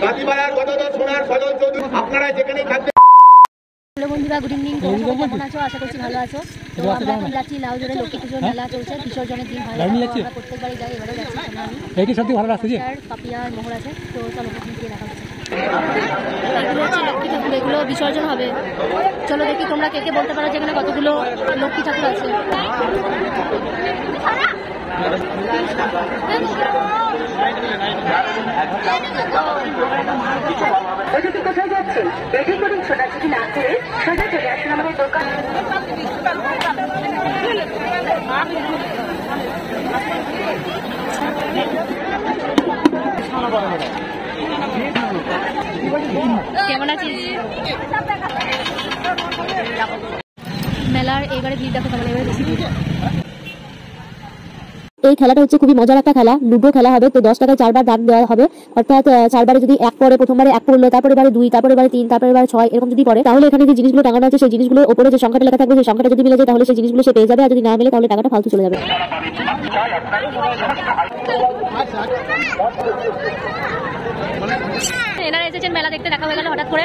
কাটিপাড়ার গদাধর সোনার সজল চৌধুরী আপনারা যেখানেই থাকবেন। হ্যালো বন্ধুরা, গুড ইভিনিং। কেমন আছো? আশা করছি ভালো আছো। তো আমরা এখন যাচ্ছি লাউজোরে, লক্ষ্মী পুজোর মেলা চলছে, বিসর্জনের দিন হয়। আমরা প্রত্যেকবারই যাই, এবারেও যাচ্ছি। এইটি সত্যি ভালো লাগছে, পাপিয়া মোহর আছে, তো চলো ওখানে গিয়ে দেখা হচ্ছে। এগুলো হচ্ছে লক্ষ্মী ঠাকুর, এগুলো বিসর্জন হবে। চলো দেখি তোমরা কে কে বলতে পারো যেখানে কতগুলো লক্ষ্মী ঠাকুর আছে। কোথায় যাচ্ছে বেশি করে ছোটাছুটি না করে সোজা চলে আসুন আমাদের দোকান। কেমন আছিস? মেলার এবারে ভিড় দেখো, তাহলে এবারে বেশি ভিড়। এই খেলাটা হচ্ছে খুবই মজার একটা খেলা, লুডো খেলা হবে। তো 10 টাকায় 4 বার দাগ দেওয়া হবে, অর্থাৎ 4 বারে যদি 1 পরে, প্রথমবারে 1 পড়লো, তারপরে বারে 2, তারপরে বারে 3, তারপরে বারে 6, এরকম যদি পড়ে, তাহলে এখানে যে জিনিসগুলো টাঙানো আছে সেই জিনিসগুলোর উপরে যে সংখ্যাটা লেখা থাকবে সেই সংখ্যাটা যদি মিলে যায় তাহলে সেই জিনিসগুলো সে পেয়ে যাবে, আর যদি না মিলে তাহলে টাকাটা ফালতু চলে যাবে। এনারা এসেছেন মেলা দেখতে, দেখা হয়ে গেল হঠাৎ করে।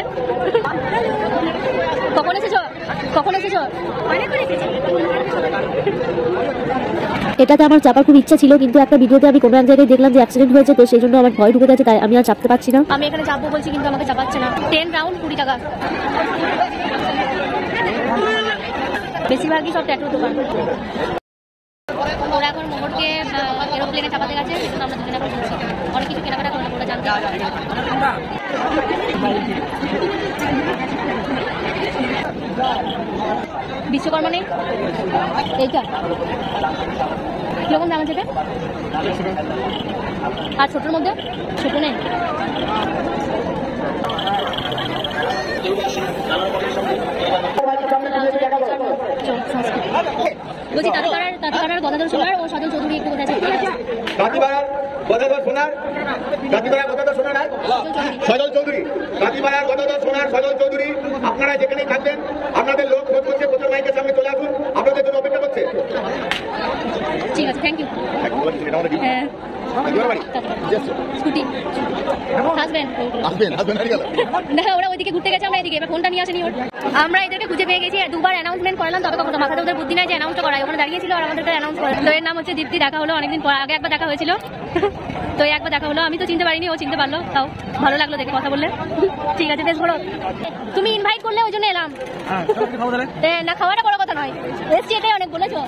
কখন এসেছো? এটাতে আমার চাপার খুব ইচ্ছা ছিল, কিন্তু একটা ভিডিওতে আমি কোনো এক জায়গায় দেখলাম যে অ্যাক্সিডেন্ট হয়েছে, তো সেই জন্য আমার ভয় ঢুকে গেছে, তাই আমি আর চাপতে পারছি না। আমি এখানে চাপবো বলছি কিন্তু আমাকে চাপাচ্ছে না। 10 রাউন্ড 20 টাকা। বেশিরভাগই সব ট্যাটুর দোকান। ওরা এখন মোহরকে এরোপ্লেনে চাপাতে গেছে, কিন্তু আমরা দুজনে এখন বলছি অনেক কিছু কেনাকাটা করলাম, ওরা জানতে বিশ্বকর্মা নেই এইটা কিরকম দাম আছে? আর ছোটোর মধ্যে ছোট নেই? বলছি তাঁতিপাড়ার গদাধর সোনার ও সজল চৌধুরী একটু কোথায় আছে? কাটিপাড়ার গদাধর সোনার, কাটিপাড়ার গদাধর সোনার আর সজল চৌধুরী, কাটিপাড়ার গদাধর সোনার সজল চৌধুরী আপনারা যেখানেই থাকবেন, আপনাদের লোক খোঁজ করছে, প্রথম মাইকের সামনে চলে আসুন, আপনাদের জন্য অপেক্ষা করছে। ঠিক আছে, থ্যাংক ইউ। হ্যাঁ, স্কুটি না, ওরা ওইদিকে ঘুরতে গেছে, আমরা এদিকে। এবার ফোনটা নিয়ে আসেনি ওর। আমরা এদেরকে খুঁজে পেয়ে গেছি, 2 বার অ্যানাউন্সমেন্ট করালাম, তবে কখনো মাথাতে ওদের বুদ্ধি নাই যে অ্যানাউন্সটা করায়। ওখানে দাঁড়িয়েছিল আর আমাদেরকে অ্যানাউন্স করে। তো এর নাম হচ্ছে দীপ্তি। দেখা হলো অনেকদিন পর, আগে একবার দেখা হয়েছিল, তো একবার দেখা হলো। আমি তো চিনতে পারিনি, ও চিনতে পারলো, তাও ভালো লাগলো দেখে, কথা বললে। ঠিক আছে, বেশ বলো। তুমি ইনভাইট করলে ওই জন্য এলাম। না, খাওয়াটা বড় কথা নয়, এসছি এটাই অনেক, বলেছো।